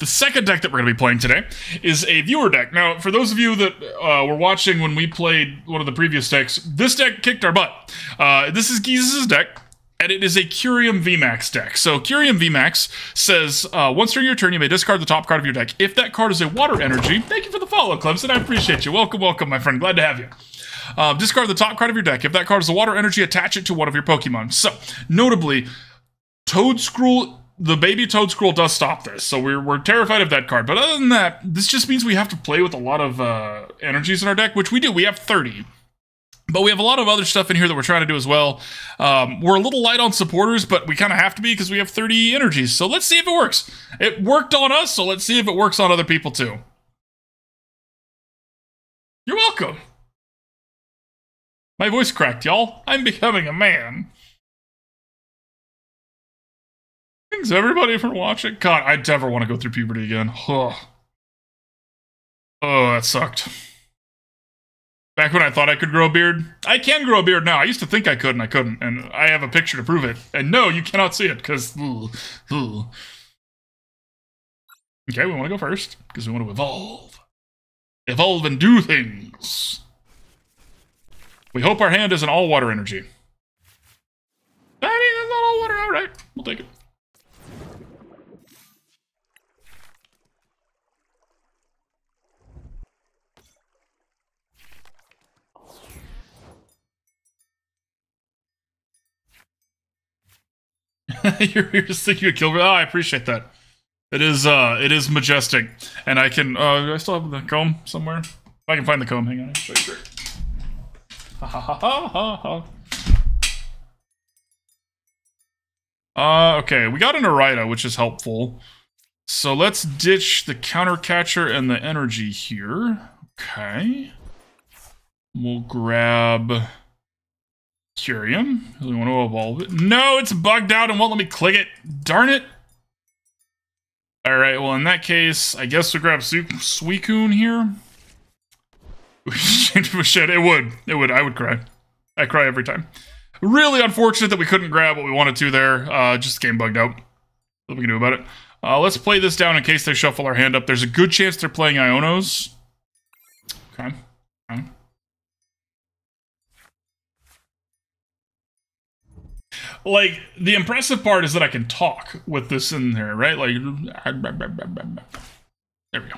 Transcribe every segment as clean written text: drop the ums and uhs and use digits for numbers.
The second deck that we're going to be playing today is a viewer deck. Now, for those of you that were watching when we played one of the previous decks, this deck kicked our butt. This is Geezus' deck, and it is a Kyurem VMAX deck. So Kyurem VMAX says, once during your turn, you may discard the top card of your deck. If that card is a water energy, thank you for the follow, Clemson. I appreciate you. Welcome, welcome, my friend. Glad to have you. Discard the top card of your deck. If that card is a water energy, attach it to one of your Pokemon. So, notably, Toedscruel, the baby Toedscruel does stop this, so we're terrified of that card. But other than that, this just means we have to play with a lot of energies in our deck, which we do. We have 30. But we have a lot of other stuff in here that we're trying to do as well. We're a little light on supporters, but we kind of have to be because we have 30 energies. So let's see if it works. It worked on us, so let's see if it works on other people too. You're welcome. My voice cracked, y'all. I'm becoming a man. Thanks everybody for watching. God, I never want to go through puberty again. Oh, that sucked. Back when I thought I could grow a beard. I can grow a beard now. I used to think I could, and I couldn't. And I have a picture to prove it. And no, you cannot see it, because... Okay, we want to go first, because we want to evolve. Evolve and do things. We hope our hand is an all-water energy. I mean, that's not all water. All right, we'll take it. You're just thinking of Kilbert. Oh, I appreciate that. It is majestic, and I can. Do I still have the comb somewhere? If I can find the comb, hang on. Ha ha ha ha ha. Okay, we got an Irida, which is helpful. So let's ditch the counter catcher and the energy here. Okay, we'll grab Kyurem. We want to evolve it. No, it's bugged out and won't let me click it. Darn it. Alright, well in that case, I guess we grab Suicune here. Shit, it would. I would cry. I cry every time. Really unfortunate that we couldn't grab what we wanted to there. Just the game bugged out. What we can do about it. Let's play this down in case they shuffle our hand up. There's a good chance they're playing Ionos. Okay. Like, the impressive part is that I can talk with this in there, right? Like, there we go.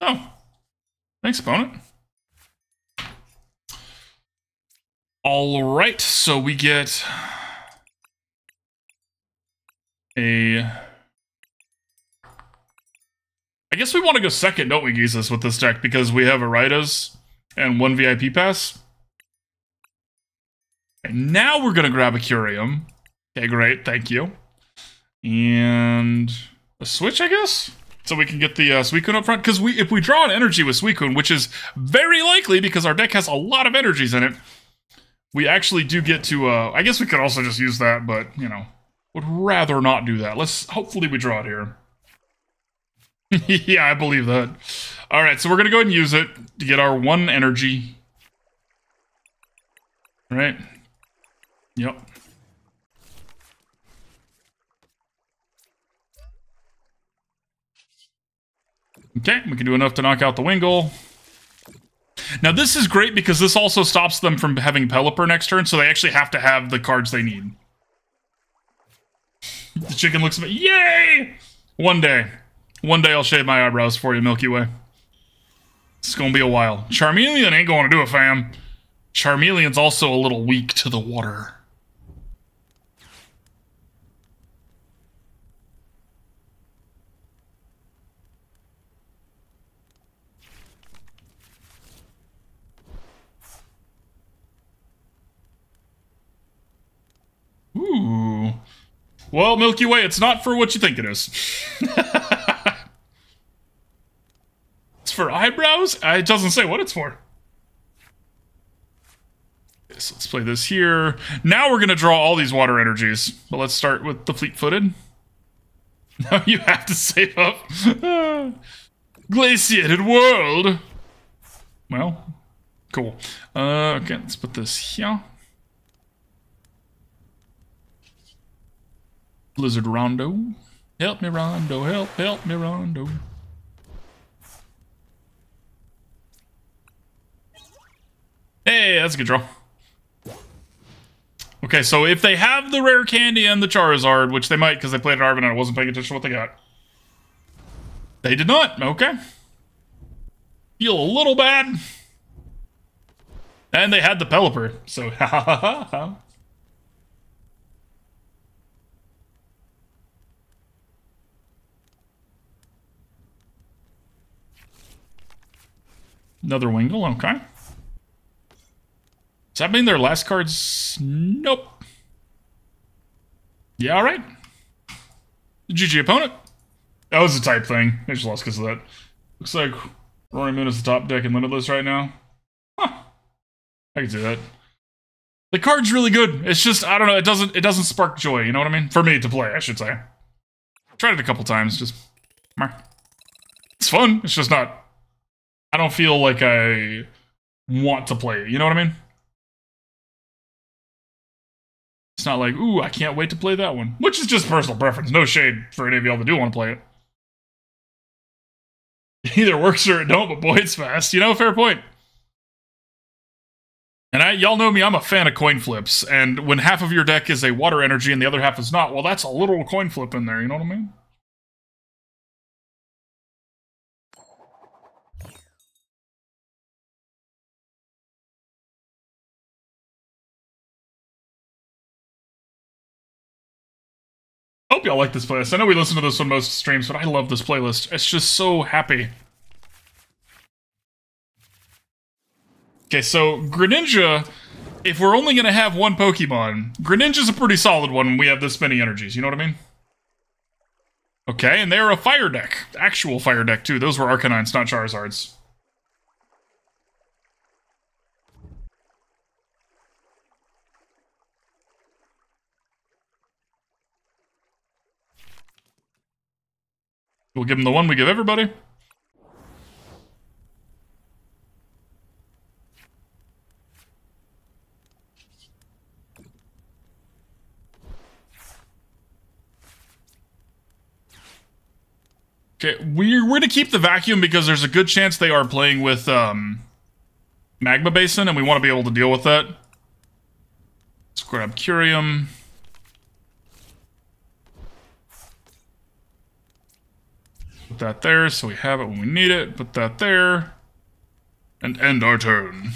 Oh, thanks, opponent. All right, so we get a... I guess we want to go second, don't we, Geezus, with this deck, because we have Iridas and 1 VIP pass. And now we're going to grab a Kyurem. Okay, great, thank you. And a switch, I guess? So we can get the Suicune up front, because if we draw an energy with Suicune, which is very likely because our deck has a lot of energies in it, we actually do get to, I guess we could also just use that, but, you know, would rather not do that. Hopefully we draw it here. Yeah, I believe that. Alright, so we're going to go ahead and use it to get our 1 energy. Alright. Yep. Okay, we can do enough to knock out the Wingull. Now this is great because this also stops them from having Pelipper next turn, so they actually have to have the cards they need. The chicken looks at me. Yay! One day I'll shave my eyebrows for you, Milky Way. It's gonna be a while. Charmeleon ain't gonna do it, fam. Charmeleon's also a little weak to the water. Ooh. Well, Milky Way, it's not for what you think it is. It's for eyebrows? It doesn't say what it's for. Okay, so let's play this here. Now we're going to draw all these water energies. But let's start with the fleet-footed. Now you have to save up. Glaciated world. Well, cool. Okay, let's put this here. Blizzard Rondo. Help me, Rondo. Help me, Rondo. Hey, that's a good draw. Okay, so if they have the rare candy and the Charizard, which they might because they played at Arvin and I wasn't paying attention to what they got. They did not. Okay. Feel a little bad. And they had the Pelipper, so ha ha ha ha. Another Wingull, okay. Does that mean their last cards? Nope. Yeah, alright. GG opponent. That was a type thing. They just lost because of that. Looks like Rory Moon is the top deck in Limitless right now. Huh. I can see that. The card's really good. It's just, I don't know, it doesn't spark joy, you know what I mean? For me to play, I should say. Tried it a couple times, just... It's fun, it's just not... I don't feel like I want to play it, you know what I mean? It's not like, ooh, I can't wait to play that one. Which is just personal preference. No shade for any of y'all that do want to play it. It either works or it don't, but boy, it's fast. You know, fair point. And y'all know me, I'm a fan of coin flips. And when half of your deck is a water energy and the other half is not, well, that's a literal coin flip in there, you know what I mean? Hope y'all like this playlist. I know we listen to this on most streams, but I love this playlist. It's just so happy. Okay, so Greninja, if we're only going to have one Pokemon, Greninja's a pretty solid one when we have this many energies, you know what I mean? Okay, and they're a fire deck. Actual fire deck, too. Those were Arcanines, not Charizards. We'll give them the one we give everybody. Okay, we're going to keep the vacuum because there's a good chance they are playing with Magma Basin, and we want to be able to deal with that. Let's grab Kyurem. Put that there so we have it when we need it. Put that there. And end our turn.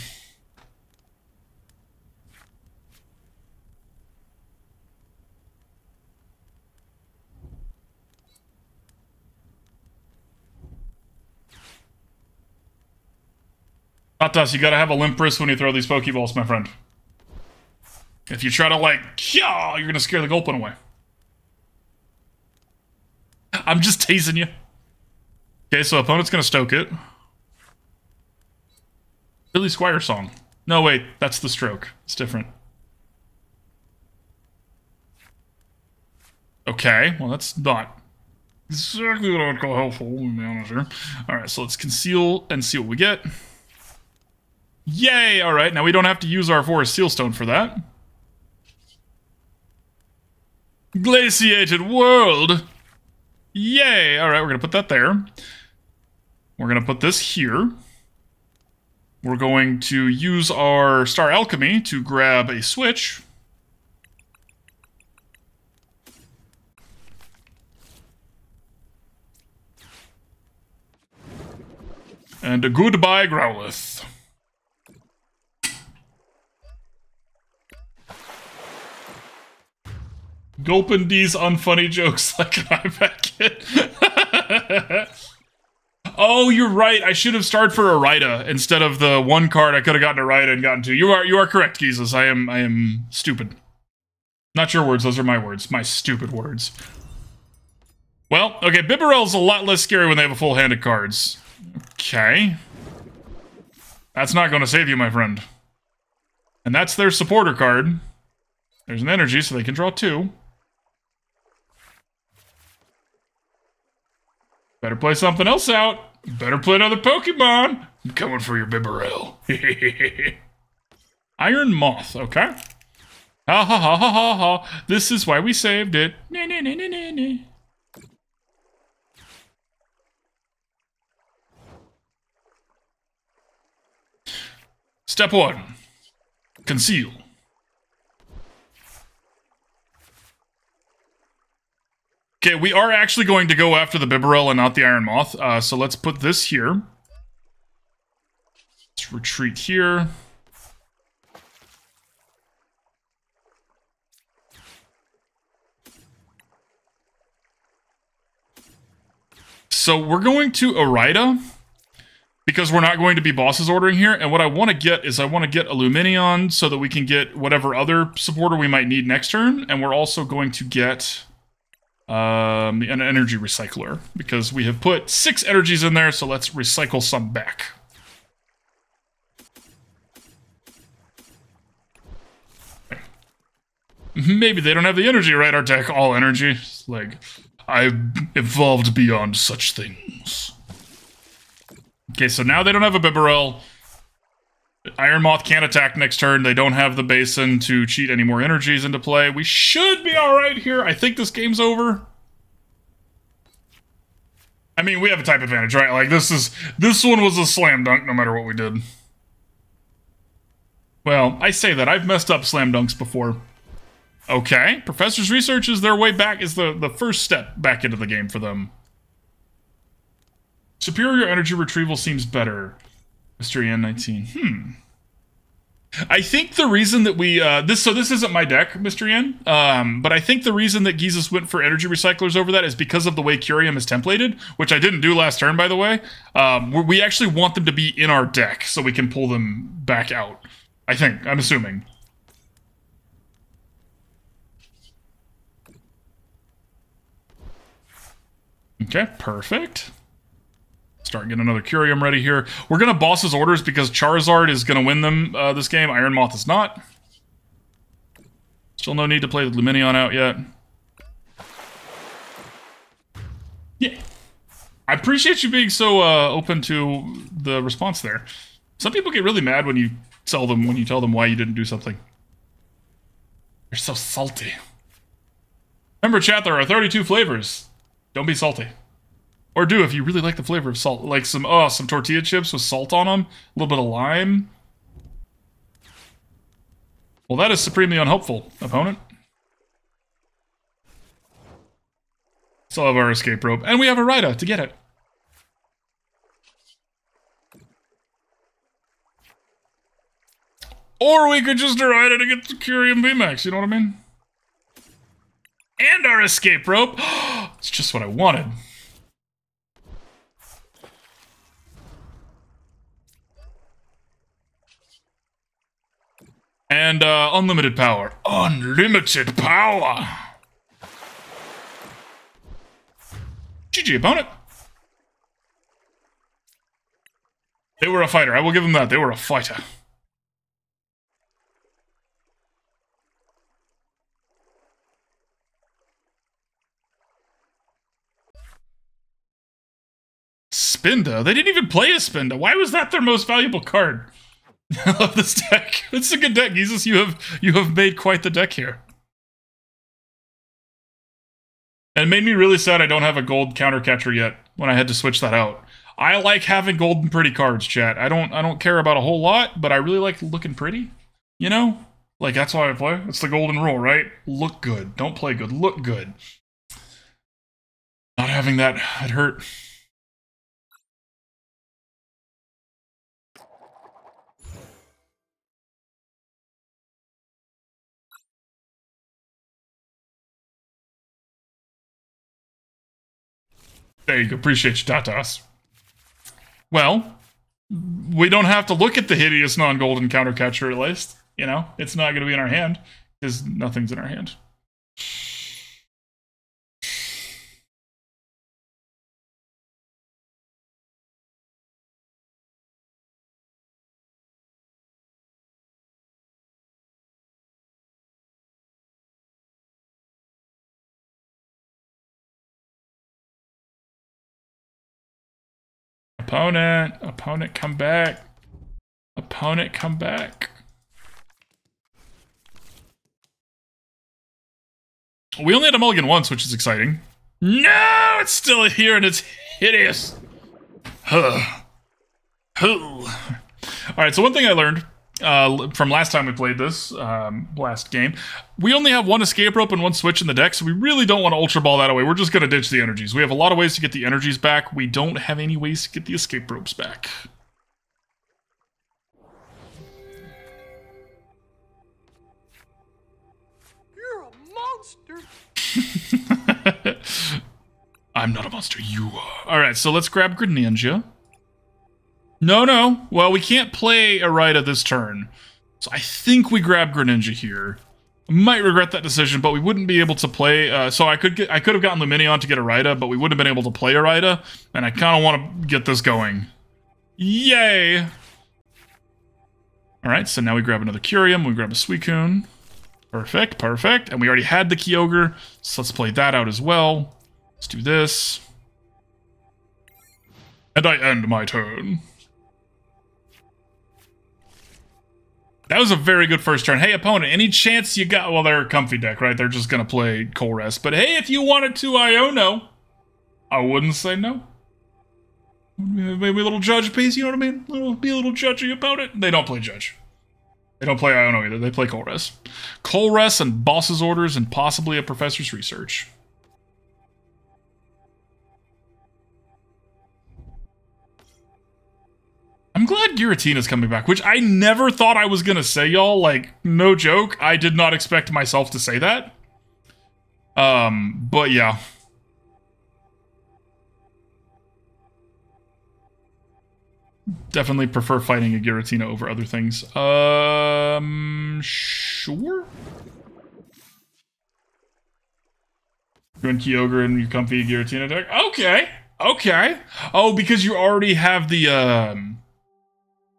Atas, you gotta have a limp wrist when you throw these Pokeballs, my friend. If you try to, like, yeah, you're gonna scare the Gulpin away. I'm just teasing you. Okay, so opponent's gonna stoke it. Billy Squire song. No, wait, that's the stroke. It's different. Okay, well, that's not exactly what I would call helpful, to be honest here. Alright, so let's conceal and see what we get. Yay! Alright, now we don't have to use our Forest Sealstone for that. Glaciated World! Yay! Alright, we're gonna put that there. We're gonna put this here. We're going to use our Star Alchemy to grab a switch. And a goodbye, Growlithe. Gulpin D's unfunny jokes like an iPad kid. Oh, you're right. I should have started for Irida instead of the one card I could have gotten Irida and gotten two. You are correct, Jesus. I am stupid. Not your words, those are my words. My stupid words. Well, okay, Bibarel's a lot less scary when they have a full hand of cards. Okay. That's not going to save you, my friend. And that's their supporter card. There's an energy, so they can draw two. Better play something else out. Better play another Pokemon. I'm coming for your Bibarel. Iron Moth, okay. Ha ha ha ha ha ha. This is why we saved it. Nah, nah, nah, nah, nah, nah. Step 1. Conceal. Okay, we are actually going to go after the Bibarel and not the Iron Moth, so let's put this here. Let's retreat here. So we're going to Irida, because we're not going to be bosses ordering here, and what I want to get is I want to get a Lumineon so that we can get whatever other supporter we might need next turn, and we're also going to get an Energy Recycler, because we have put 6 energies in there, so let's recycle some back. Maybe they don't have the energy, right? Our deck, all energy. It's like, I've evolved beyond such things. Okay, so now they don't have a Bibarel. Iron Moth can't attack next turn. They don't have the Basin to cheat any more energies into play. We should be alright here. I think this game's over. I mean, we have a type advantage, right? Like, this one was a slam dunk no matter what we did. Well, I say that. I've messed up slam dunks before. Okay, Professor's Research is their way back, is the first step back into the game for them. Superior Energy Retrieval seems better. Mystery N19. I think the reason that we, this isn't my deck, Mystery N, but I think the reason that Gizis went for Energy Recyclers over that is because of the way Kyurem is templated, which I didn't do last turn, by the way. We actually want them to be in our deck so we can pull them back out. I think, I'm assuming. Okay, perfect. Start getting another Kyurem ready here. We're going to boss his orders because Charizard is going to win them this game. Iron Moth is not. Still no need to play the Lumineon out yet. Yeah. I appreciate you being so open to the response there. Some people get really mad when you tell them why you didn't do something. You're so salty. Remember, chat, there are 32 flavors. Don't be salty. Or do if you really like the flavor of salt. Like some tortilla chips with salt on them. A little bit of lime. Well, that is supremely unhelpful, opponent. Still have our escape rope. And we have Irida to get it. Or we could just Irida to get the Kyurem VMAX, you know what I mean? And our escape rope. It's just what I wanted. And unlimited power. Unlimited power! GG, opponent. They were a fighter. I will give them that. They were a fighter. Spinda? They didn't even play a Spinda. Why was that their most valuable card? I love this deck. It's a good deck, Gizis. You have made quite the deck here. And it made me really sad I don't have a gold counter catcher yet when I had to switch that out. I like having gold and pretty cards, chat. I don't care about a whole lot, but I really like looking pretty. You know? Like, that's why I play. It's the golden rule, right? Look good. Don't play good. Look good. Not having that, it hurt. There you go. Appreciate you, Tatas. Well, we don't have to look at the hideous non-golden counter catcher at least. You know, it's not going to be in our hand because nothing's in our hand. Opponent, come back. Opponent, come back. We only had a mulligan once, which is exciting. No, it's still here and it's hideous. All right, so one thing I learned from last time we played this, last game, we only have one escape rope and one switch in the deck, so we really don't want to Ultra Ball that away. We're just going to ditch the energies. We have a lot of ways to get the energies back. We don't have any ways to get the escape ropes back. You're a monster. I'm not a monster, you are. All right, so let's grab Greninja. No. Well, we can't play Irida this turn. So I think we grab Greninja here. I might regret that decision, but we wouldn't be able to play. So I could have gotten Lumineon to get Irida, but we wouldn't have been able to play Irida, and I kind of want to get this going. Yay! All right, so now we grab another Kyurem. We grab a Suicune. Perfect. And we already had the Kyogre, so let's play that out as well. Let's do this. And I end my turn. That was a very good first turn. Hey, opponent, any chance you got... Well, they're a comfy deck, right? They're just going to play Kyurem. But hey, if you wanted to Iono, I wouldn't say no. Maybe a little judge piece, you know what I mean? Be a little judgy about it. They don't play judge. They don't play Iono either. They play Kyurem. Kyurem and Boss's Orders and possibly a Professor's Research. I'm glad Giratina's coming back, which I never thought I was going to say, y'all. Like, no joke. I did not expect myself to say that. But yeah. Definitely prefer fighting a Giratina over other things. Sure? Doing Kyogre and your comfy Giratina deck? Okay. Oh, because you already have the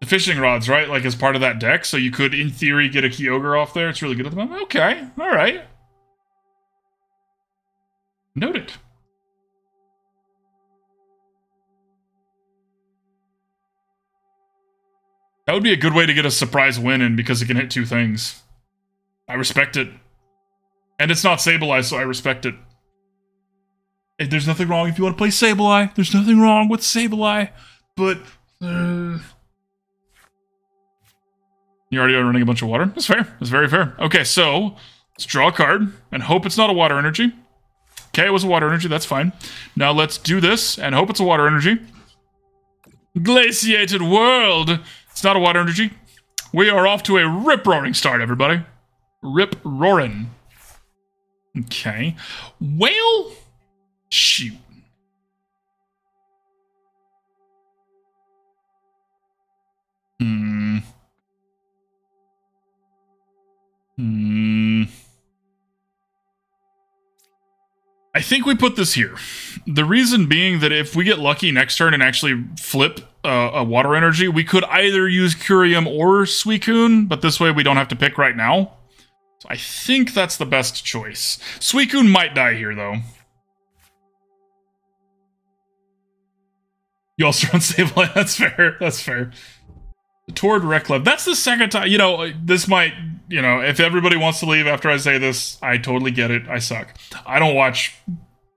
fishing rods, right? Like, as part of that deck, so you could, in theory, get a Kyogre off there. It's really good at the moment. Okay, alright. Noted. That would be a good way to get a surprise win in, because it can hit two things. I respect it. And it's not Sableye, so I respect it. Hey, there's nothing wrong if you want to play Sableye. There's nothing wrong with Sableye. But, you're already running a bunch of water? That's fair. That's very fair. Okay, so let's draw a card and hope it's not a water energy. Okay, it was a water energy. That's fine. Now let's do this and hope it's a water energy. Glaciated world. It's not a water energy. We are off to a rip-roaring start, everybody. Rip-roaring. Okay. Well, shoot. I think we put this here. The reason being that if we get lucky next turn and actually flip a water energy, we could either use Kyurem or Suicune, but this way we don't have to pick right now. So I think that's the best choice. Suicune might die here, though. You also run Sableye. That's fair. That's fair. Toward Reklev. That's the second time. You know, this might... You know, if everybody wants to leave after I say this, I totally get it. I suck. I don't watch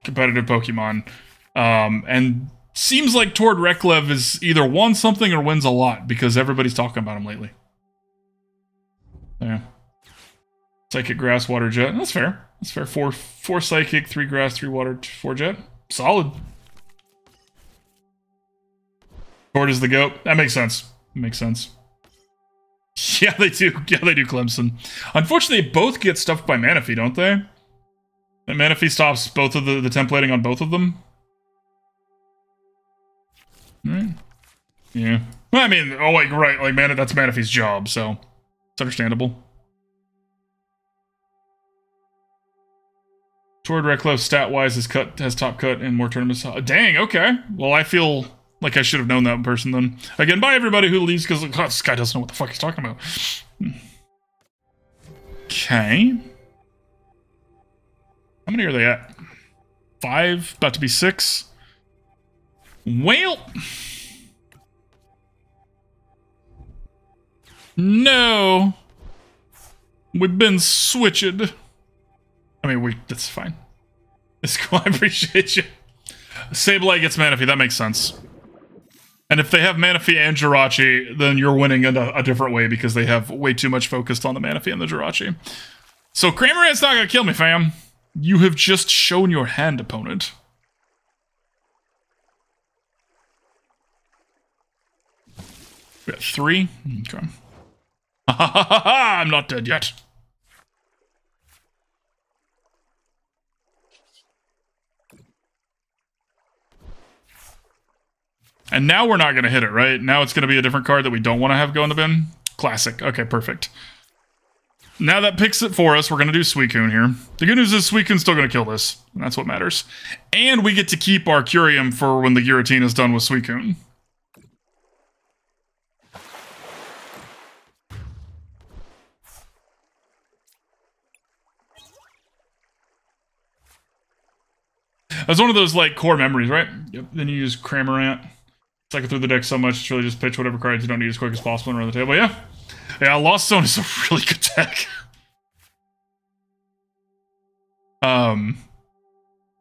competitive Pokemon. And seems like Toward Reklev is either won something or wins a lot, because everybody's talking about him lately. Yeah. Psychic, Grass, Water, Jet. That's fair. That's fair. Four Psychic, 3 Grass, 3 Water, 4 Jet. Solid. Toward is the GOAT. That makes sense. Makes sense. Yeah, they do. Yeah, they do, Clemson. Unfortunately, they both get stuffed by Manaphy, don't they? And Manaphy stops both of the templating on both of them. Right. Yeah. Well, I mean, oh, like, right, like, that's Manaphy's job, so it's understandable. Toward Reklev, stat-wise, has top cut in more tournaments. Dang, okay. Well, I feel... like I should have known that in person then. Again, bye everybody who leaves because this guy doesn't know what the fuck he's talking about. Okay. How many are they at? 5? About to be 6? Well. No. We've been switched. I mean, that's fine. It's cool, I appreciate you. Sableye gets Manaphy, that makes sense. And if they have Manaphy and Jirachi, then you're winning in a different way because they have way too much focused on the Manaphy and the Jirachi. So Cramorant's not gonna kill me, fam. You have just shown your hand, opponent. We got 3. Okay. I'm not dead yet. And now we're not going to hit it, right? Now it's going to be a different card that we don't want to have go in the bin. Classic. Okay, perfect. Now that picks it for us, we're going to do Suicune here. The good news is Suicune's still going to kill this. And that's what matters. And we get to keep our Kyurem for when the Giratina is done with Suicune. That's one of those, like, core memories, right? Yep. Then you use Cramorant. Cycle through the deck so much, it's really just pitch whatever cards you don't need as quick as possible and run the table. Yeah. Yeah, Lost Zone is a really good deck. One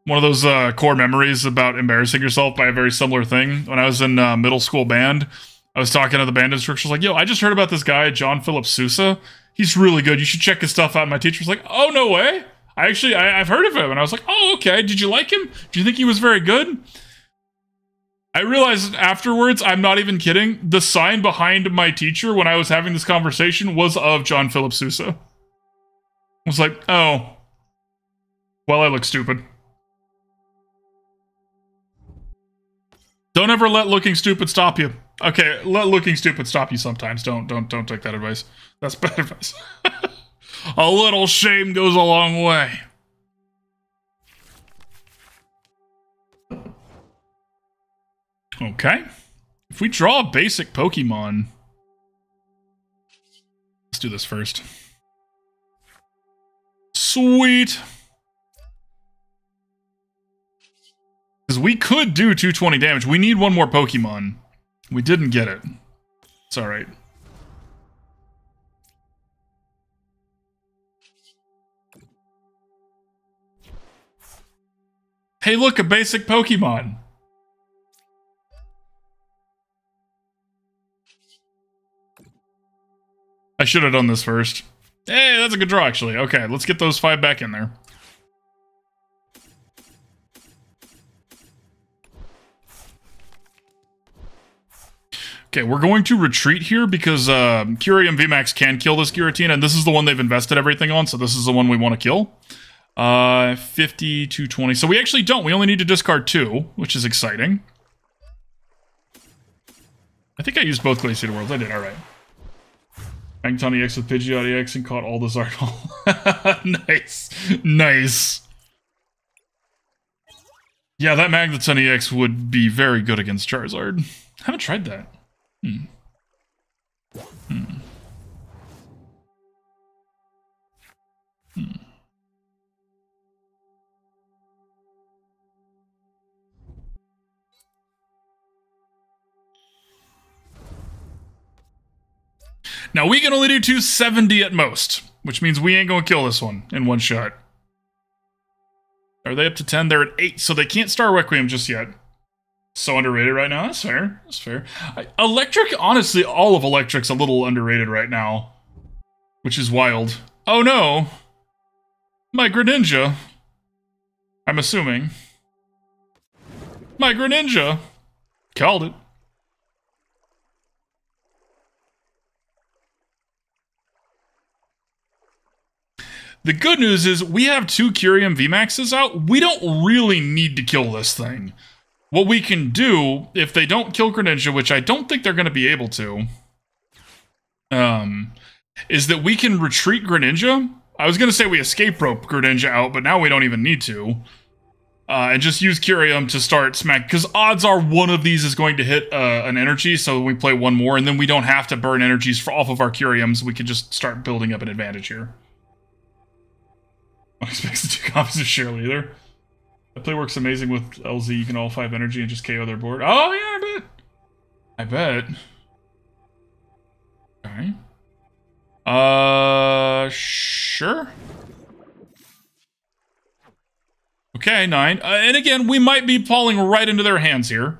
of those core memories about embarrassing yourself by a very similar thing. When I was in middle school band, I was talking to the band instructors like, yo, I just heard about this guy, John Philip Sousa. He's really good. You should check his stuff out. And my teacher was like, oh, no way. I've heard of him. And I was like, oh, okay. Did you like him? Do you think he was very good? I realized afterwards, I'm not even kidding, the sign behind my teacher when I was having this conversation was of John Philip Sousa. I was like, oh. Well, I look stupid. Don't ever let looking stupid stop you. Okay, let looking stupid stop you sometimes. Don't take that advice. That's bad advice. A little shame goes a long way. Okay. If we draw a basic Pokemon... Let's do this first. Sweet! Because we could do 220 damage. We need one more Pokemon. We didn't get it. It's alright. Hey, look, a basic Pokemon! I should have done this first. Hey, that's a good draw, actually. Okay, let's get those 5 back in there. Okay, we're going to retreat here because Kyurem VMAX can kill this Giratina, and this is the one they've invested everything on, so this is the one we want to kill. 50 to 20. So we actually don't. We only need to discard 2, which is exciting. I think I used both Glaciated Worlds. I did, alright. Magneton EX with Pidgeot EX and caught all the Zardol. Nice. Nice. Yeah, that Magneton EX would be very good against Charizard. I haven't tried that. Now, we can only do 270 at most, which means we ain't gonna kill this one in one shot. Are they up to 10? They're at 8, so they can't Star Requiem just yet. So underrated right now. That's fair. That's fair. Electric, honestly, all of Electric's a little underrated right now, which is wild. Oh no! My Greninja. I'm assuming. My Greninja. Called it. The good news is we have 2 Kyurem VMAXs out. We don't really need to kill this thing. What we can do, if they don't kill Greninja, which I don't think they're going to be able to, is that we can retreat Greninja. I was going to say we escape rope Greninja out, but now we don't even need to. And just use Kyurem to start smack, because odds are one of these is going to hit an energy, so we play one more, and then we don't have to burn energies off of our Kyurems. We can just start building up an advantage here. I expect the 2 copies of Shirley either. That play works amazing with LZ. You can all 5 energy and just KO their board. Oh, yeah, I bet. Okay. Sure. Okay, 9. And again, we might be falling right into their hands here.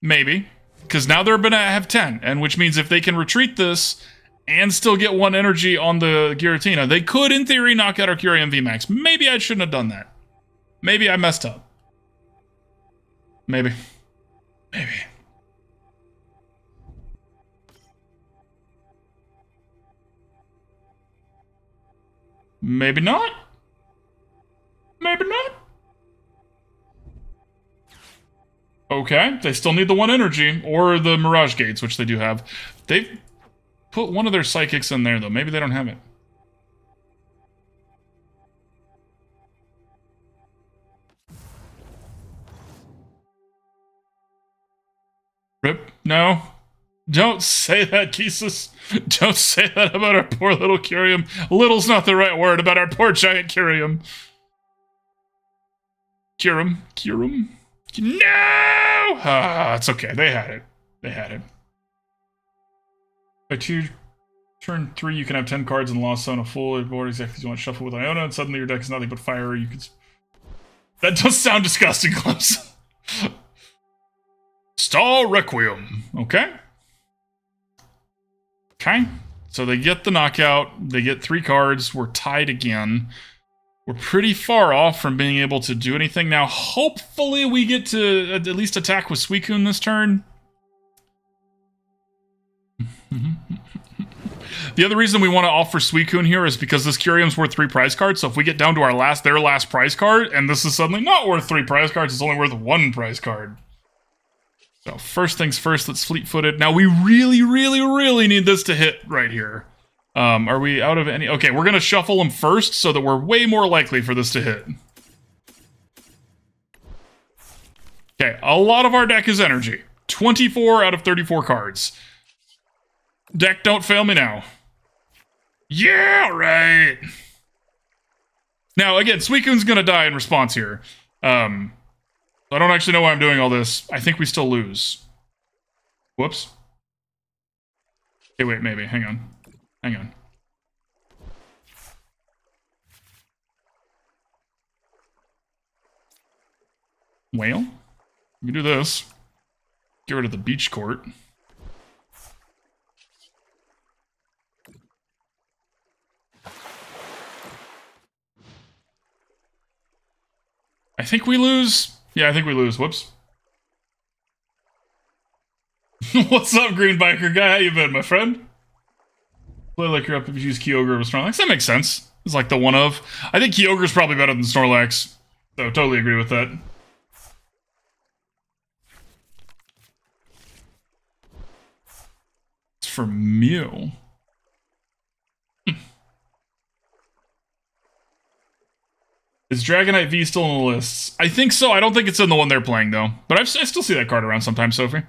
Maybe. Because now they're going to have 10. And which means if they can retreat this and still get 1 energy on the Giratina, they could, in theory, knock out our Kyurem VMAX. Maybe I shouldn't have done that. Maybe I messed up. Maybe. Maybe. Maybe not. Maybe not. Okay, they still need the 1 energy, or the Mirage Gates, which they do have. They've put one of their Psychics in there, though. Maybe they don't have it. Rip. No. Don't say that, Kisus. Don't say that about our poor little Kyurem. Little's not the right word about our poor giant Kyurem. Kyurem. No! Ah, it's okay. They had it. They had it. By turn 3, you can have 10 cards in Lost Zone, a full board exactly as you want to shuffle with Iona, and suddenly your deck is nothing but fire. You can. That does sound disgusting, Close. Star Requiem. Okay. Okay. So they get the knockout. They get 3 cards. We're tied again. We're pretty far off from being able to do anything now. Hopefully we get to at least attack with Suicune this turn. The other reason we want to offer Suicune here is because this Kyurem's worth 3 prize cards. So if we get down to our their last prize card, and this is suddenly not worth 3 prize cards, it's only worth 1 prize card. So first things first, let's fleet-footed. Now we really, really, really need this to hit right here. Are we out of any? Okay, we're gonna shuffle them first so that we're way more likely for this to hit. Okay, a lot of our deck is energy. 24 out of 34 cards. Deck, don't fail me now. Yeah, right. Now, again, Suicune's gonna die in response here. I don't actually know why I'm doing all this. I think we still lose. Whoops. Okay, wait, maybe. Hang on. Hang on. Well, we can do this. Get rid of the beach court. I think we lose. Yeah, I think we lose. Whoops. What's up, green biker guy? How you been, my friend? Play like you're up if you use Kyogre with Snorlax. That makes sense. It's like the one of. I think Kyogre's probably better than Snorlax. So totally agree with that. It's for Mew. Is Dragonite V still in the lists? I think so. I don't think it's in the one they're playing, though. But I still see that card around sometimes, Sophie.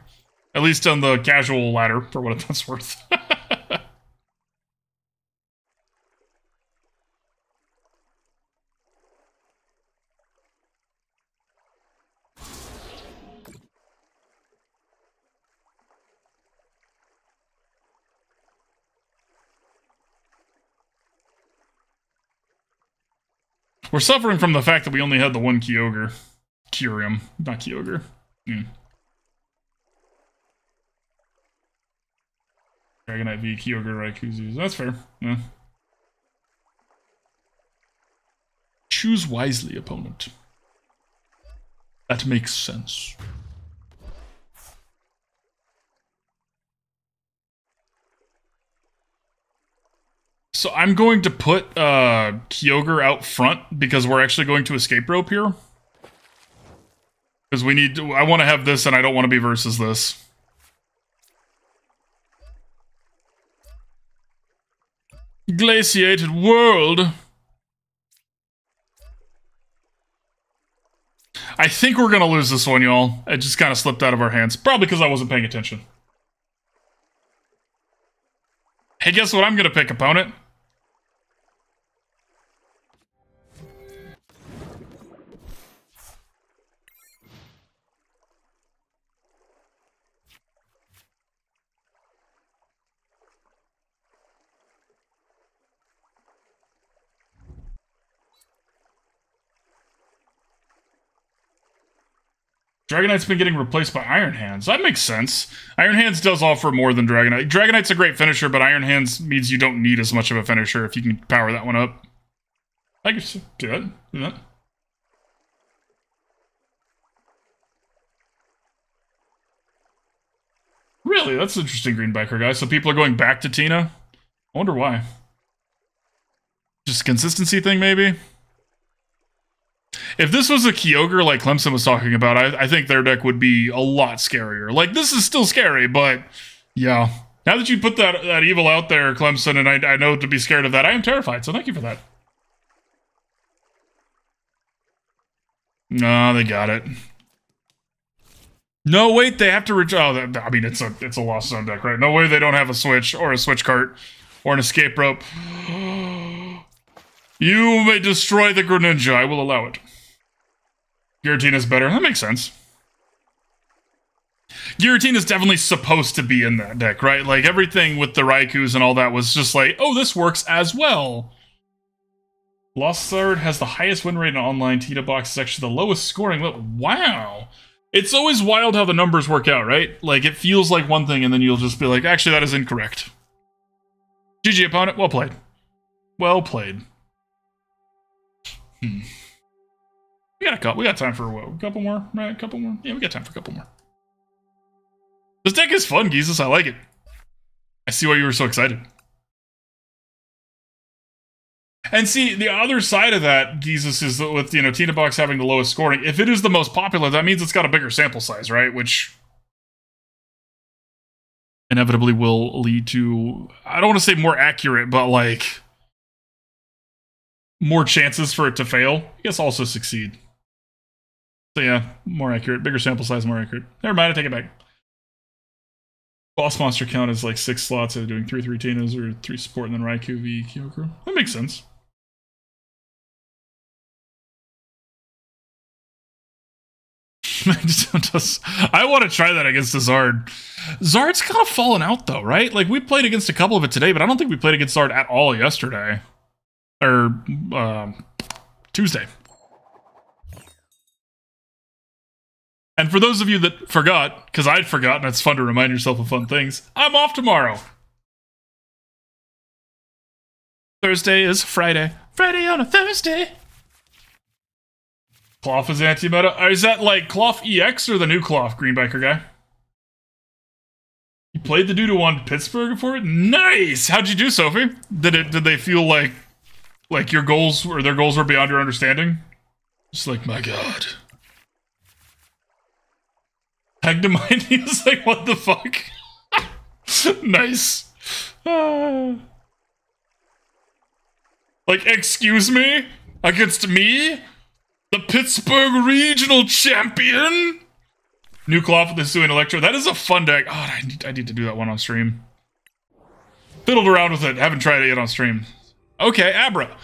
At least on the casual ladder, for what that's worth. We're suffering from the fact that we only had the one Kyogre. Kyurem, not Kyogre. Dragonite V, Kyogre, Rayquaza. That's fair. Yeah. Choose wisely, opponent. That makes sense. So I'm going to put Kyogre out front because we're actually going to escape rope here. Because we need to, I want to have this and I don't want to be versus this. Glaciated world. I think we're going to lose this one, y'all. It just kind of slipped out of our hands. Probably because I wasn't paying attention. Hey, guess what I'm going to pick, opponent? Dragonite's been getting replaced by Iron Hands. That makes sense. Iron Hands does offer more than Dragonite. Dragonite's a great finisher, but Iron Hands means you don't need as much of a finisher if you can power that one up. I guess do that. Do that. Really? That's interesting, Greenbacker guy. So people are going back to Tina? I wonder why. Just a consistency thing, maybe? If this was a Kyogre like Clemson was talking about, I think their deck would be a lot scarier. Like, this is still scary, but yeah. Now that you put that evil out there, Clemson, and I know to be scared of that, I am terrified, so thank you for that. No, they got it. No, wait, they have to I mean, it's a Lost Zone deck, right? No way they don't have a switch, or a switch cart, or an escape rope. You may destroy the Greninja, I will allow it. Giratina's better, that makes sense. Giratina's definitely supposed to be in that deck, right? Like, everything with the Raikus and all that was just like, oh, this works as well. Lost Third has the highest win rate in online. Tina Box is actually the lowest scoring. Wow. It's always wild how the numbers work out, right? Like, it feels like one thing, and then you'll just be like, actually, that is incorrect. GG, opponent. Well played. Well played. We got time for what? A couple more? Right? A couple more? Yeah, we got time for a couple more. This deck is fun, Jesus. I like it. I see why you were so excited. And see, the other side of that, Jesus, is that with, you know, Tina Box having the lowest scoring, if it is the most popular, that means it's got a bigger sample size, right? Which inevitably will lead to, I don't want to say more accurate, but like more chances for it to fail. I guess also succeed. So yeah, more accurate. Bigger sample size, more accurate. Never mind, I take it back. Boss monster count is like 6 slots, so doing 3 Tinas or 3 support and then Raikou v Kyogre. That makes sense. I want to try that against a Zard. Zard's kind of fallen out though, right? Like, we played against a couple of it today, but I don't think we played against Zard at all yesterday. Or, Tuesday. And for those of you that forgot, because I'd forgotten, it's fun to remind yourself of fun things, I'm off tomorrow. Thursday is Friday. Friday on a Thursday. Cloth is anti-meta. Is that like Cloth EX or the new Cloth, Greenbiker guy? You played the dude who won Pittsburgh for it? Nice! How'd you do, Sophie? Did they feel like your goals or their goals were beyond your understanding? Just like, my god. Hagdamine, he was like, what the fuck? Nice. Like, excuse me? Against me? The Pittsburgh Regional Champion? New Cloth with the Suicune Electro. That is a fun deck. Oh, I need to do that one on stream. Fiddled around with it. Haven't tried it yet on stream. Okay, Abra.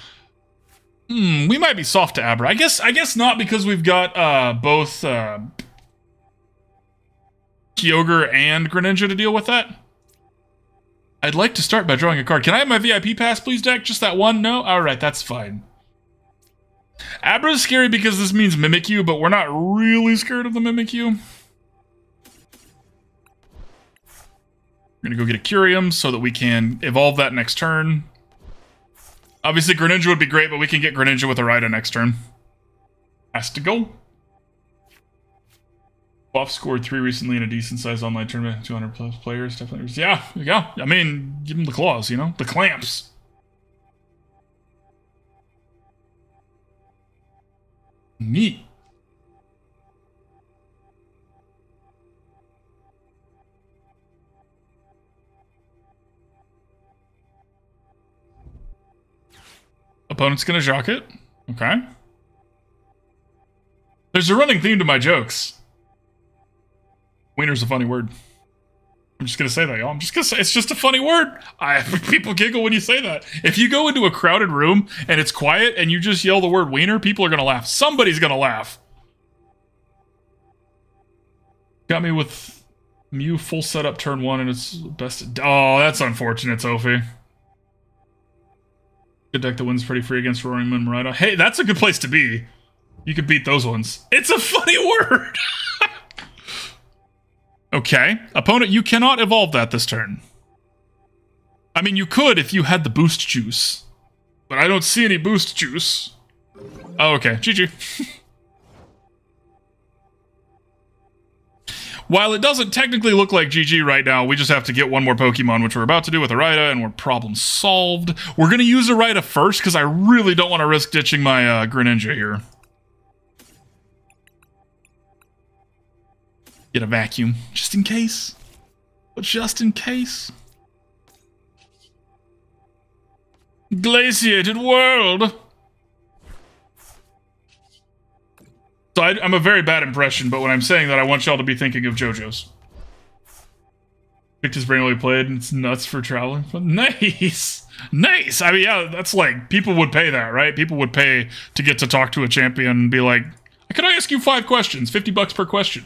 We might be soft to Abra. I guess not, because we've got both Kyogre and Greninja to deal with that. I'd like to start by drawing a card. Can I have my VIP pass, please, deck? Just that one? No? Alright, that's fine. Abra's scary because this means Mimikyu, but we're not really scared of the Mimikyu. We're gonna go get a Kyurem so that we can evolve that next turn. Obviously, Greninja would be great, but we can get Greninja with Irida next turn. Has to go. Buff scored 3 recently in a decent-sized online tournament. 200 plus players, definitely. Yeah. I mean, give them the claws, you know? The clamps. Neat. Opponent's gonna shock it. Okay. There's a running theme to my jokes. Wiener's a funny word. I'm just gonna say that, y'all. I'm just gonna say it's just a funny word. People giggle when you say that. If you go into a crowded room and it's quiet and you just yell the word wiener, people are gonna laugh. Somebody's gonna laugh. Got me with Mew full setup turn 1 and it's best. Oh, that's unfortunate, Sophie. Good deck that wins pretty free against Roaring Moon Marida. Hey, that's a good place to be. You could beat those ones. It's a funny word. Okay. Opponent, you cannot evolve that this turn. I mean, you could if you had the boost juice. But I don't see any boost juice. Oh, okay. GG. While it doesn't technically look like GG right now, we just have to get one more Pokemon, which we're about to do with Irida, and we're problem solved. We're going to use Irida first, because I really don't want to risk ditching my Greninja here. Get a vacuum, just in case. But just in case. Glaciated world! So I'm a very bad impression, but when I'm saying that, I want y'all to be thinking of JoJo's. Picked his brain while he played, and it's nuts for traveling. Nice! Nice! I mean, yeah, that's like, people would pay that, right? People would pay to get to talk to a champion and be like, can I ask you 5 questions? $50 per question.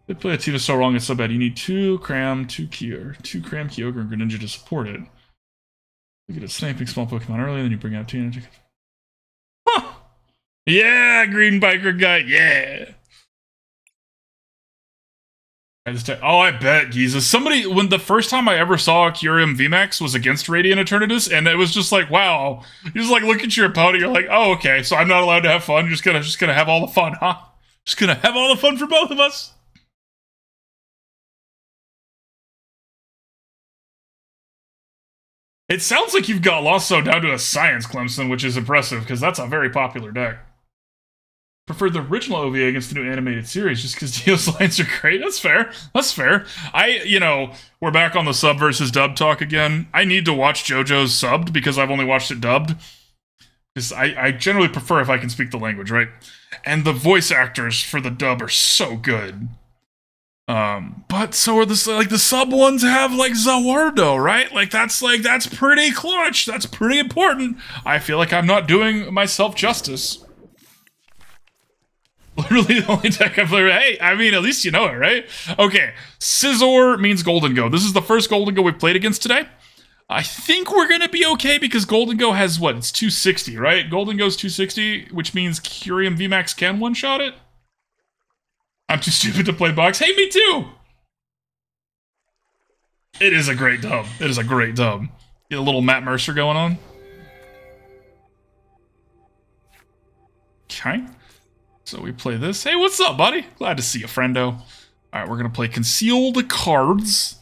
They play a team is so wrong, it's so bad. You need 2 Cram, 2 Kyogre, and Greninja to support it. You get a sniping small Pokemon early, then you bring out 2 energy. Huh! Yeah, green biker guy, yeah. Oh, I bet, Jesus. Somebody, when the first time I ever saw Kyurem VMAX was against Radiant Eternatus, and it was just like, wow. You just like look at your opponent, you're like, oh, okay, so I'm not allowed to have fun. You're just gonna have all the fun, huh? Just gonna have all the fun for both of us. It sounds like you've got Losto down to a science, Clemson, which is impressive, because that's a very popular deck. Prefer the original OVA against the new animated series just because Dio's lines are great. That's fair. That's fair. You know, we're back on the sub versus dub talk again. I need to watch JoJo's subbed because I've only watched it dubbed. Because I generally prefer if I can speak the language, right? And the voice actors for the dub are so good. But so are the sub ones have like Zawardo, right? That's pretty clutch. That's pretty important. I feel like I'm not doing myself justice. Literally the only deck I've played. Hey, I mean, at least you know it, right? Okay, Scizor means Golden Go. This is the first Golden Go we've played against today. I think we're gonna be okay because Golden Go has what? It's 260, right? Golden Go's 260, which means Kyurem VMAX can one-shot it. I'm too stupid to play box. Hey, me too! It is a great dub. It is a great dub. Get a little Matt Mercer going on. Okay. So we play this. Hey, what's up, buddy? Glad to see you, friendo. Alright, we're gonna play Concealed Cards.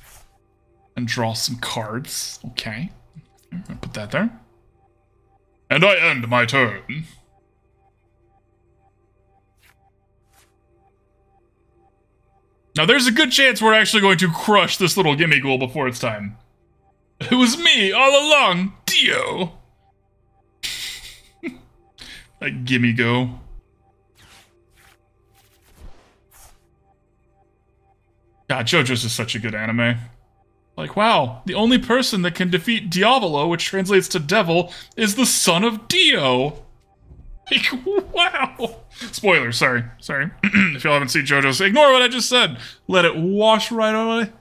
And draw some cards. Okay. I'm gonna put that there. And I end my turn. Now, there's a good chance we're actually going to crush this little gimme ghoul before it's time. It was me all along, Dio. That gimme go. God, JoJo's is such a good anime. Like, wow, the only person that can defeat Diavolo, which translates to devil, is the son of Dio. Like, wow. Spoilers, sorry. If y'all haven't seen JoJo's, ignore what I just said. Let it wash right away.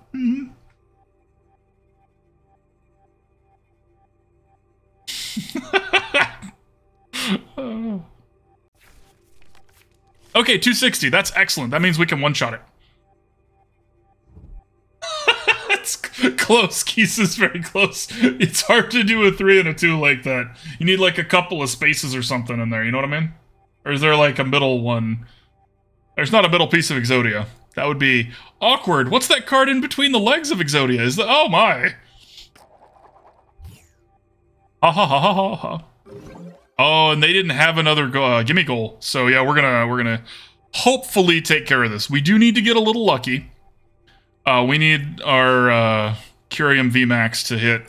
Okay, 260, that's excellent. That means we can one-shot it. It's close. Keys is very close. It's hard to do a 3 and a 2 like that. You need like a couple of spaces or something in there, you know what I mean? Or is there like a middle one? There's not a middle piece of Exodia. That would be awkward. What's that card in between the legs of Exodia? Is that, oh my. Ha ha ha ha ha ha. Oh, and they didn't have another gimme goal. So yeah, we're gonna hopefully take care of this. We do need to get a little lucky. We need our Kyurem VMAX to hit.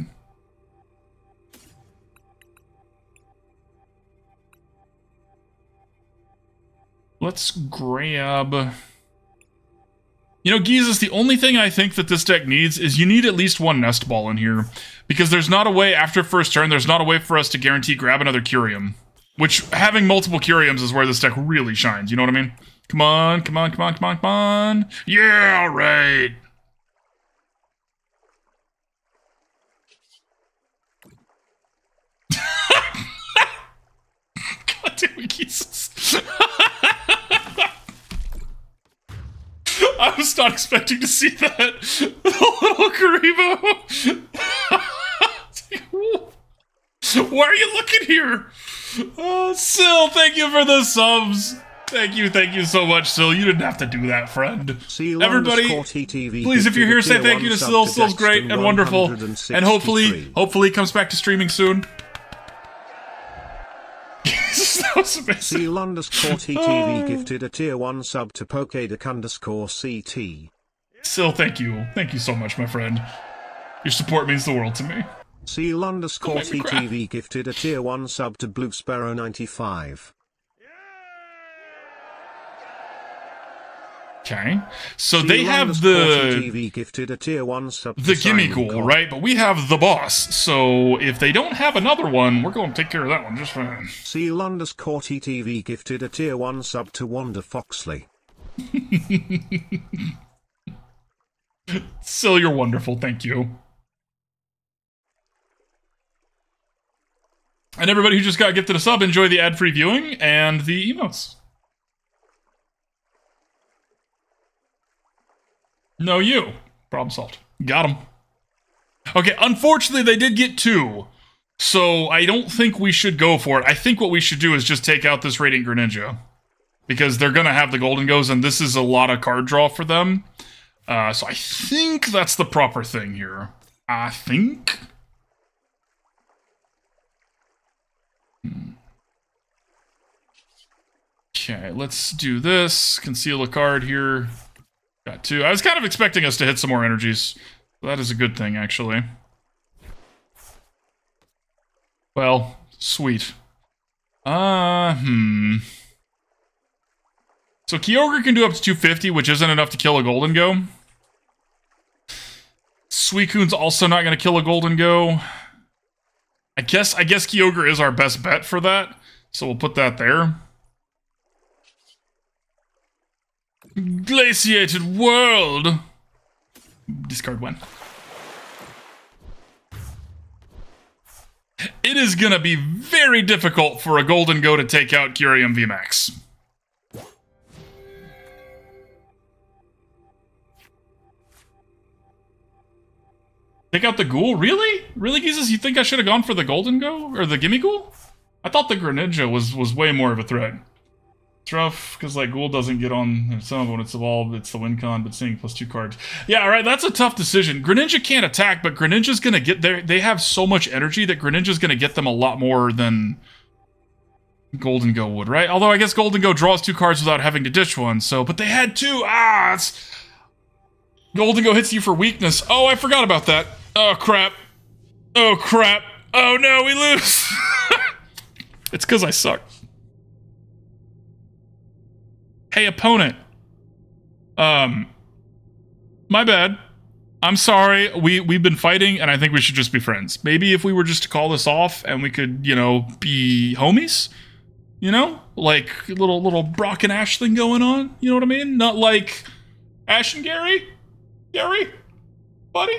Let's grab... You know, Giza's, the only thing I think that this deck needs is you need at least one Nest Ball in here. Because there's not a way, after first turn, there's not a way for us to guarantee grab another Kyurem. Which, having multiple Kyurems is where this deck really shines, you know what I mean? Come on, come on, come on, come on, come on! Yeah, alright! God damn it, Jesus. I'm not expecting to see that. The little Karibo. Why are you looking here? Sil, thank you for the subs. Thank you so much, Sil. You didn't have to do that, friend. Everybody, please, if you're here, say thank you to Sil. Sil's great and wonderful. And hopefully he comes back to streaming soon. That was amazing. Seal_TTV gifted a tier 1 sub to Pokédeck_CT. Sil, thank you. Thank you so much, my friend. Your support means the world to me. Seal_TTV gifted a tier 1 sub to Blue Sparrow 95. Okay, so they have the gifted a tier 1 sub the Gimmighoul, right? But we have the boss. So if they don't have another one, we're going to take care of that one just fine. Seal_TTV gifted a tier 1 sub to Wanda Foxley. Sil, you're wonderful. Thank you. And everybody who just got gifted a sub, enjoy the ad-free viewing and the emotes. No, you. Problem solved. Got him. Okay, unfortunately, they did get 2. So I don't think we should go for it. I think what we should do is just take out this Radiant Greninja. Because they're going to have the Golden Goes, and this is a lot of card draw for them. So I think that's the proper thing here. I think. Okay, let's do this. Conceal a card here. Got 2. I was kind of expecting us to hit some more energies. That is a good thing, actually. Well, sweet. So Kyogre can do up to 250, which isn't enough to kill a Golden Go. Suicune's also not going to kill a Golden Go. I guess Kyogre is our best bet for that, so we'll put that there. Glaciated world. Discard 1. It is gonna be very difficult for a Golden Go to take out Kyurem VMAX. Take out the Ghoul? Really? Really, Jesus? You think I should have gone for the Golden Go? Or the Gimmighoul? I thought the Greninja was way more of a threat. It's rough, because, like, Ghoul doesn't get on some of when it's evolved, it's the win con, but seeing +2 cards. Yeah, alright, that's a tough decision. Greninja can't attack, but Greninja's gonna get there. They have so much energy that Greninja's gonna get them a lot more than Golden Go would, right? Although I guess Golden Go draws 2 cards without having to ditch one, so, but they had 2! Golden Go hits you for weakness. Oh, I forgot about that. Oh, crap. Oh, crap. Oh, no, we lose! It's because I suck. Hey, opponent. My bad. I'm sorry. We've been fighting, and I think we should just be friends. Maybe if we were just to call this off, and we could, you know, be homies? You know? Like, little Brock and Ash thing going on? You know what I mean? Not like Ash and Gary? Gary? Buddy?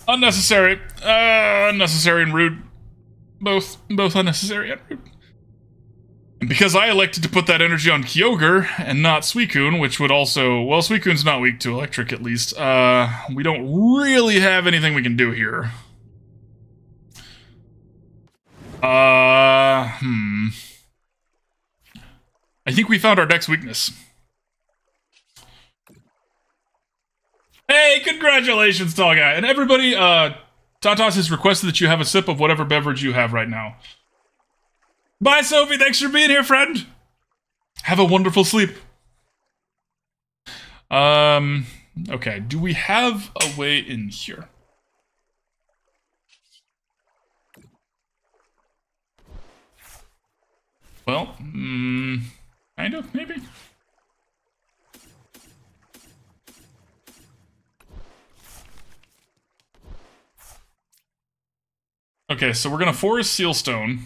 Unnecessary. Unnecessary and rude. Both unnecessary and rude. And because I elected to put that energy on Kyogre and not Suicune, which would also... Well, Suicune's not weak to electric, at least. We don't really have anything we can do here. I think we found our deck's weakness. Hey, congratulations, tall guy. And everybody, Tatas has requested that you have a sip of whatever beverage you have right now. Bye, Sophie. Thanks for being here, friend. Have a wonderful sleep. Okay. Do we have a way in here? Well, kind of, maybe. Okay, so we're gonna Forest Sealstone.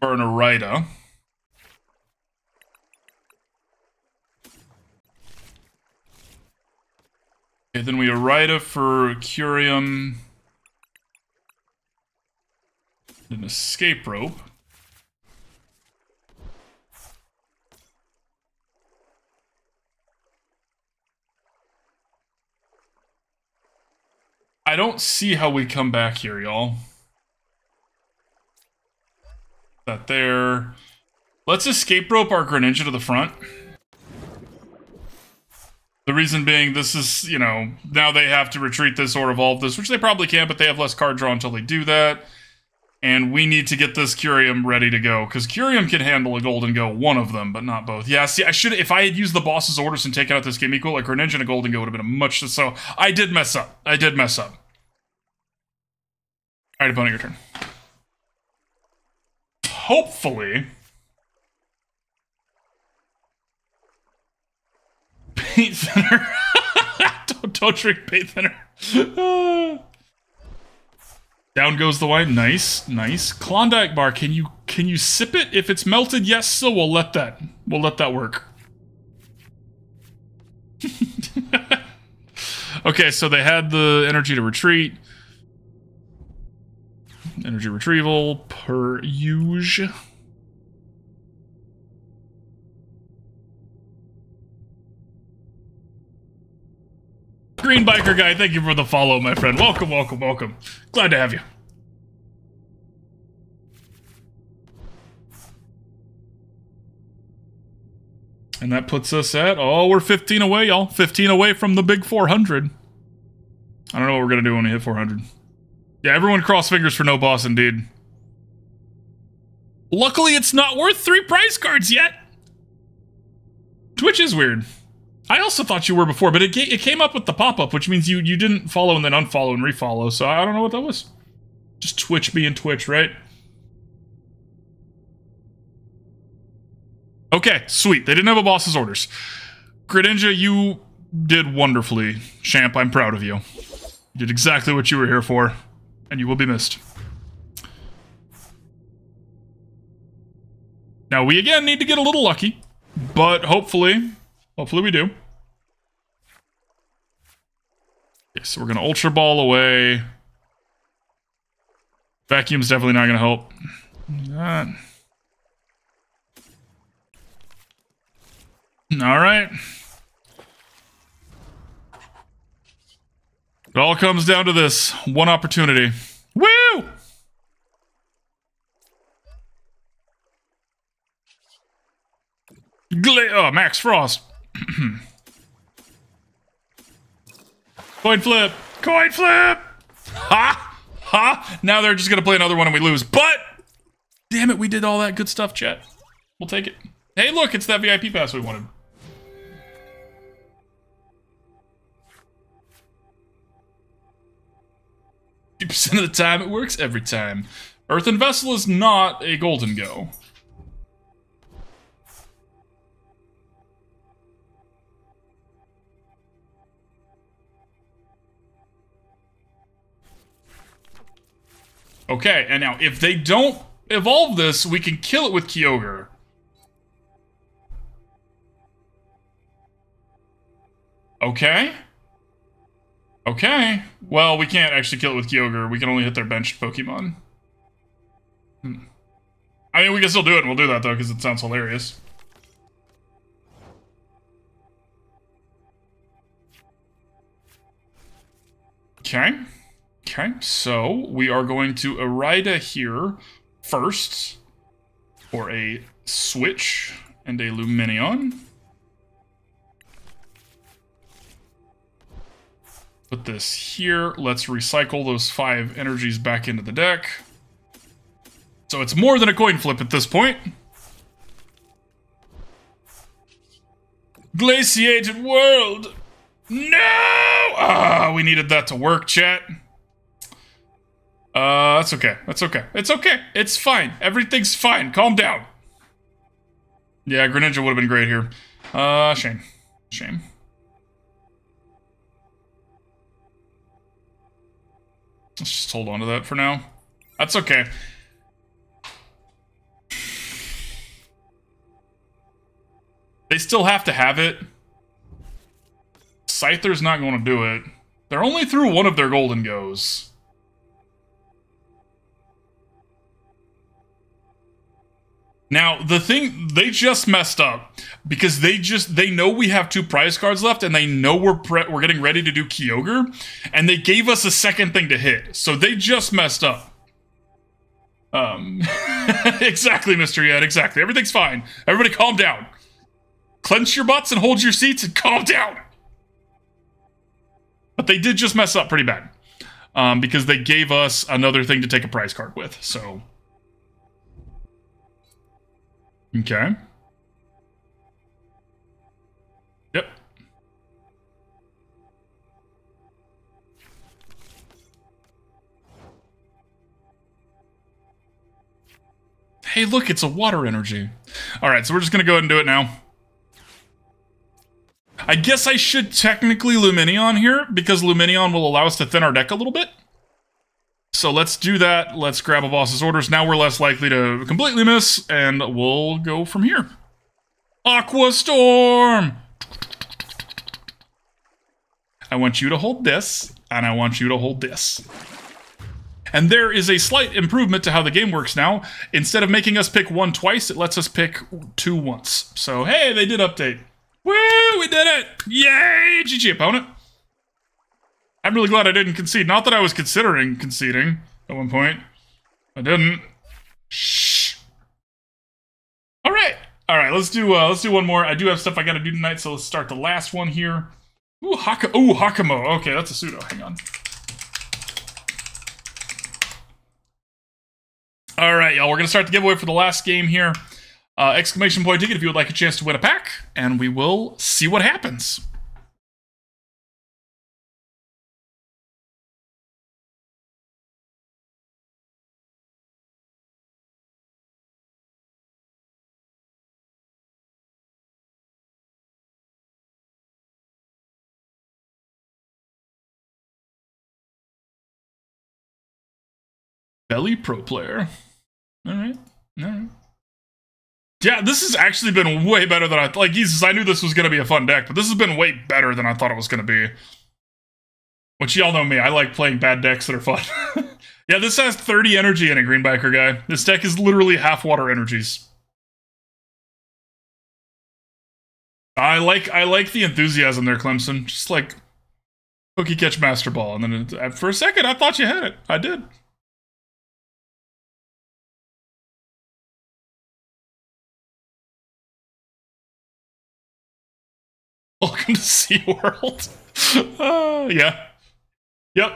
Or an Irida. Okay, then we Irida for Kyurem. An escape rope. I don't see how we come back here, y'all. That there. Let's escape rope our Greninja to the front. The reason being, this is, you know, now they have to retreat this or evolve this, which they probably can, but they have less card draw until they do that. And we need to get this Kyurem ready to go, because Kyurem can handle a Golden Go, one of them, but not both. Yeah, see, I should, if I had used the boss's orders and taken out this game equal, like Greninja and a Golden Go would have been a much, so I did mess up. I did mess up. Alright, opponent, your turn. Hopefully... Paint thinner. don't drink paint thinner. Down goes the wine. Nice, nice. Klondike bar. Can you sip it? If it's melted, yes. So we'll let that work. Okay, so they had the energy to retreat. Energy retrieval per usual. Green Biker Guy, thank you for the follow, my friend. Welcome, welcome, welcome. Glad to have you. And that puts us at, oh, we're 15 away, y'all. 15 away from the big 400. I don't know what we're going to do when we hit 400. Yeah, everyone cross fingers for no boss, indeed. Luckily, it's not worth 3 prize cards yet. Twitch is weird. I also thought you were before, but it came up with the pop-up, which means you didn't follow and then unfollow and refollow, so I don't know what that was. Just Twitch being Twitch, right? Okay, sweet. They didn't have a boss's orders. Greninja, you did wonderfully. Champ, I'm proud of you. You did exactly what you were here for, and you will be missed. Now, we again need to get a little lucky, but hopefully we do. Okay, so we're going to Ultra Ball away. Vacuum's definitely not going to help. Alright. It all comes down to this. One opportunity. Woo! Oh, Max Frost. Coin flip! Coin flip! Ha! Ha! Now they're just gonna play another one and we lose. But! Damn it, we did all that good stuff, chat. We'll take it. Hey, look, it's that VIP pass we wanted. % of the time, it works every time. Earthen Vessel is not a Golden Go. Okay, and now, if they don't evolve this, we can kill it with Kyogre. Okay. Okay. Well, we can't actually kill it with Kyogre. We can only hit their benched Pokemon. I mean, we can still do it, and we'll do that, though, because it sounds hilarious. Okay. Okay, so we are going to Irida here first for a switch and a Lumineon. Put this here. Let's recycle those 5 energies back into the deck. So it's more than a coin flip at this point. Glaciated world! No! Ah, we needed that to work, chat. That's okay. That's okay. It's okay. It's fine. Everything's fine. Calm down. Yeah, Greninja would have been great here. Shame. Shame. Let's just hold on to that for now. That's okay. They still have to have it. Scyther's not going to do it. They're only through one of their Golden Goes. Now, the thing, they just messed up because they know we have 2 prize cards left and they know we're getting ready to do Kyogre, and they gave us a second thing to hit. So they just messed up. Exactly, Mr. Yed, exactly. Everything's fine. Everybody calm down. Clench your butts and hold your seats and calm down. But they did just mess up pretty bad. Because they gave us another thing to take a prize card with, so... Okay. Yep. Hey, look, it's a water energy. Alright, so we're just gonna go ahead and do it now. I guess I should technically Lumineon here, because Lumineon will allow us to thin our deck a little bit. So let's do that. Let's grab a boss's orders. Now we're less likely to completely miss, and we'll go from here. Aqua Storm! I want you to hold this, and I want you to hold this. And there is a slight improvement to how the game works now. Instead of making us pick 1 twice, it lets us pick 2 once. So, hey, they did update. Woo! We did it! Yay! GG, opponent. I'm really glad I didn't concede. Not that I was considering conceding at one point. I didn't. Shh. All right. All right, let's do one more. I do have stuff I gotta do tonight, so let's start the last one here. Ooh, Hakamo. Okay, that's a pseudo. Hang on. All right, y'all. We're gonna start the giveaway for the last game here. Exclamation point ticket if you would like a chance to win a pack, and we will see what happens. Belly Pro Player. Alright. Alright. Yeah, this has actually been way better than like, Jesus, I knew this was going to be a fun deck, but this has been way better than I thought it was going to be. Which y'all know me, I like playing bad decks that are fun. Yeah, this has 30 energy in it, Green Biker guy. This deck is literally half water energies. I like the enthusiasm there, Clemson. Just like Cookie Catch Master Ball, and then for a second I thought you had it. I did. Welcome to SeaWorld. Yeah. Yep.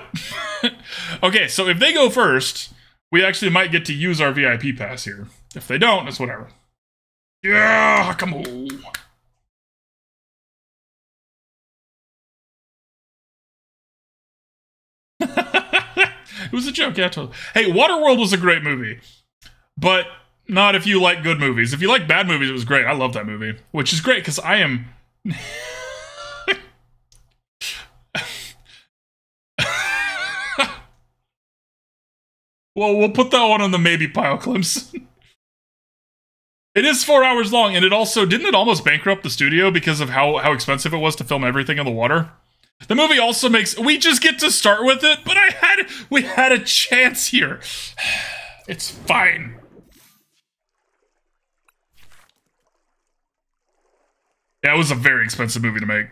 Okay, so if they go first, we actually might get to use our VIP pass here. If they don't, it's whatever. Yeah, come on. It was a joke, yeah, totally. Hey, Waterworld was a great movie. But not if you like good movies. If you like bad movies, it was great. I love that movie. Which is great, because I am... Well, we'll put that one on the maybe pile, Clemson. It is 4 hours long, and it also... Didn't it almost bankrupt the studio because of how expensive it was to film everything in the water? The movie also makes... We just get to start with it, but we had a chance here. It's fine. Yeah, it was a very expensive movie to make.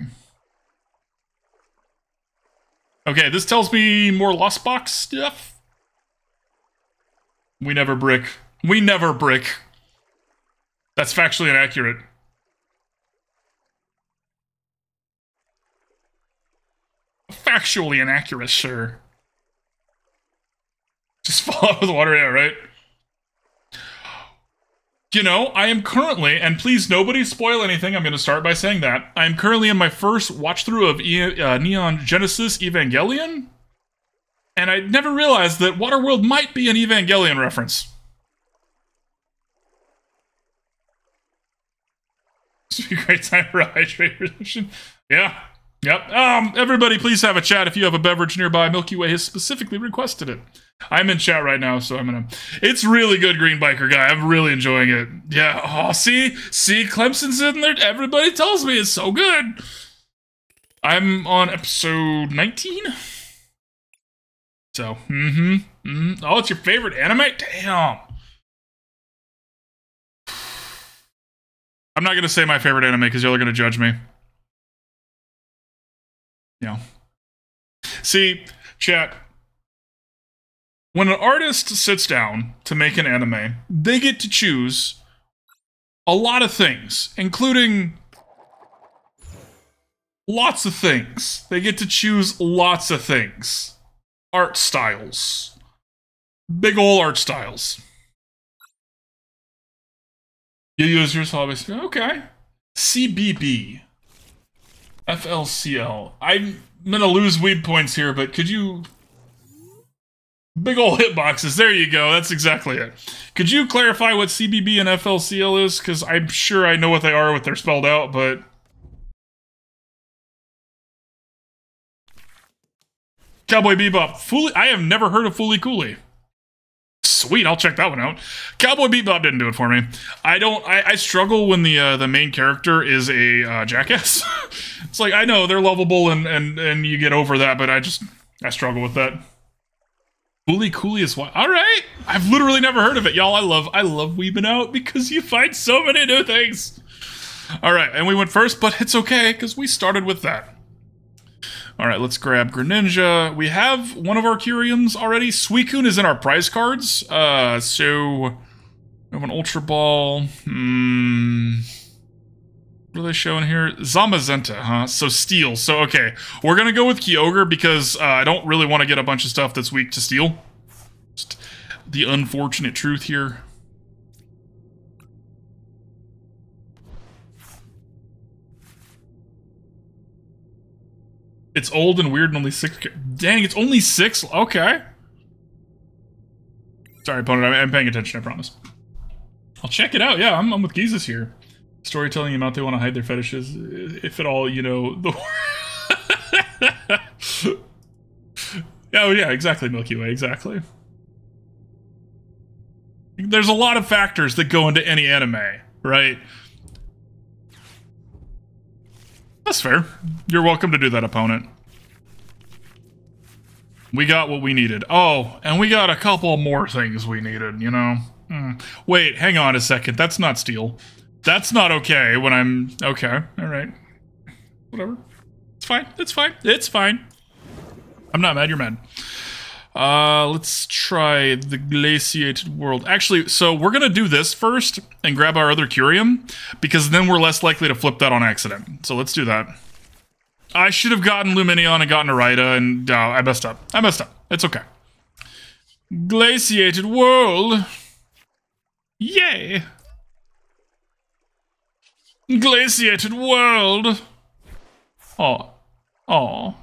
Okay, this tells me more Lost Box stuff. We never brick. We never brick. That's factually inaccurate. Factually inaccurate, sure. Just fall out with water, yeah, right? You know, I am currently, and please nobody spoil anything, I'm going to start by saying that, I am currently in my first watch-through of Neon Genesis Evangelion, and I never realized that Waterworld might be an Evangelion reference. This would be a great time for a hydrate reduction. Yeah. Yep. Everybody please have a chat if you have a beverage nearby. Milky Way has specifically requested it. I'm in chat right now, so I'm gonna... It's really good, Green Biker guy. I'm really enjoying it. Yeah. Oh, see? See? Clemson's in there. Everybody tells me it's so good. I'm on episode 19. So, Oh, it's your favorite anime? Damn. I'm not going to say my favorite anime because y'all are going to judge me. Yeah. See, chat, when an artist sits down to make an anime, they get to choose a lot of things, including lots of things. They get to choose lots of things. Art styles. Big ol' art styles. You use your hobbies. Okay. CBB. FLCL. I'm gonna lose weed points here, but could you... Big ol' hitboxes. There you go. That's exactly it. Could you clarify what CBB and FLCL is? Because I'm sure I know what they are, what they're spelled out, but... Cowboy Bebop. I have never heard of Fooly Cooly. Sweet, I'll check that one out. Cowboy Bebop didn't do it for me. I struggle when the main character is a jackass. It's like, I know, they're lovable and you get over that, but I struggle with that. Fooly Cooly is what? Alright! I've literally never heard of it, y'all. I love weebing out because you find so many new things. Alright, and we went first, but it's okay, because we started with that. Alright, let's grab Greninja. We have one of our Kyurems already. Suicune is in our prize cards. So we have an Ultra Ball. What are they showing here? Zamazenta, huh? So Steel. So, okay. We're gonna go with Kyogre because I don't really want to get a bunch of stuff that's weak to Steel. Just the unfortunate truth here. It's old and weird and only 6... Dang, it's only 6? Okay. Sorry, opponent, I'm paying attention, I promise. I'll check it out, yeah, I'm with Geezus here. Storytelling amount they want to hide their fetishes, if at all, you know, the... Oh yeah, exactly, Milky Way, exactly. There's a lot of factors that go into any anime, right? That's fair. You're welcome to do that, opponent. We got what we needed. Oh, and we got a couple more things we needed, you know? Wait, hang on a second. That's not Steel. That's not okay when I'm... Okay, alright. Whatever. It's fine. It's fine. It's fine. I'm not mad, you're mad. Let's try the Glaciated World. Actually, so we're gonna do this first and grab our other Kyurem, because then we're less likely to flip that on accident. So let's do that. I should have gotten Lumineon and gotten Irida, and I messed up. I messed up. It's okay. Glaciated World. Yay! Glaciated World. Oh. Oh.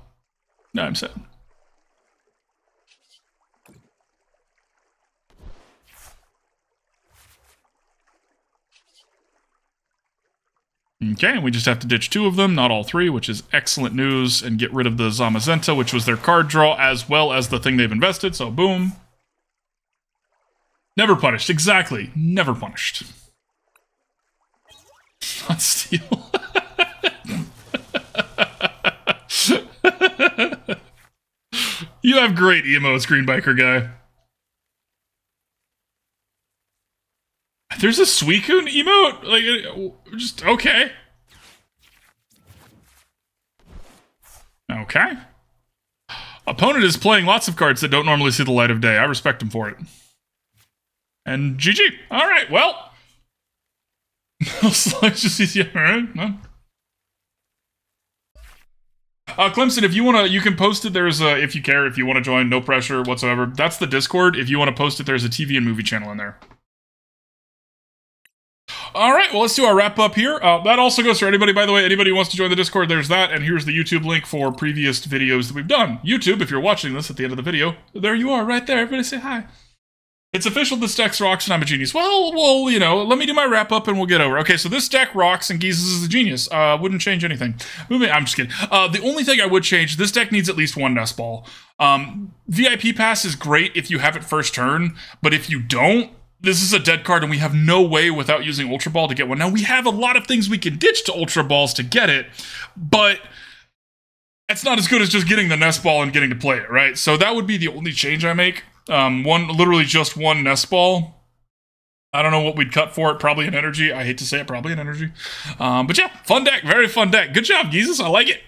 Now I'm sad. Okay, and we just have to ditch 2 of them, not all 3, which is excellent news, and get rid of the Zamazenta, which was their card draw, as well as the thing they've invested, so boom. Never punished, exactly. Never punished. Not Steel. You have great emotes, Green Biker Guy. There's a Suicune emote? Like, just, okay. Okay. Opponent is playing lots of cards that don't normally see the light of day. I respect him for it. And GG. Alright, well. Just easy. Alright, well. Clemson, if you wanna, you can post it. There's a, if you care, if you want to join, no pressure whatsoever. That's the Discord. If you want to post it, there's a TV and movie channel in there. Alright, well, let's do our wrap-up here. That also goes for anybody, by the way. Anybody who wants to join the Discord, there's that. And here's the YouTube link for previous videos that we've done. YouTube, if you're watching this at the end of the video, there you are, right there. Everybody say hi. It's official, this deck rocks and I'm a genius. Well, you know, let me do my wrap-up and we'll get over. Okay, so this deck rocks and Geezus is a genius. Wouldn't change anything. I'm just kidding. The only thing I would change, this deck needs at least 1 Nest Ball. VIP Pass is great if you have it first turn, but if you don't, this is a dead card and we have no way without using Ultra Ball to get one. Now, we have a lot of things we can ditch to Ultra Balls to get it, but it's not as good as just getting the Nest Ball and getting to play it, right? So that would be the only change I make. Literally just 1 Nest Ball. I don't know what we'd cut for it. Probably an energy. I hate to say it, probably an energy. But yeah, fun deck. Very fun deck. Good job, Jesus. I like it.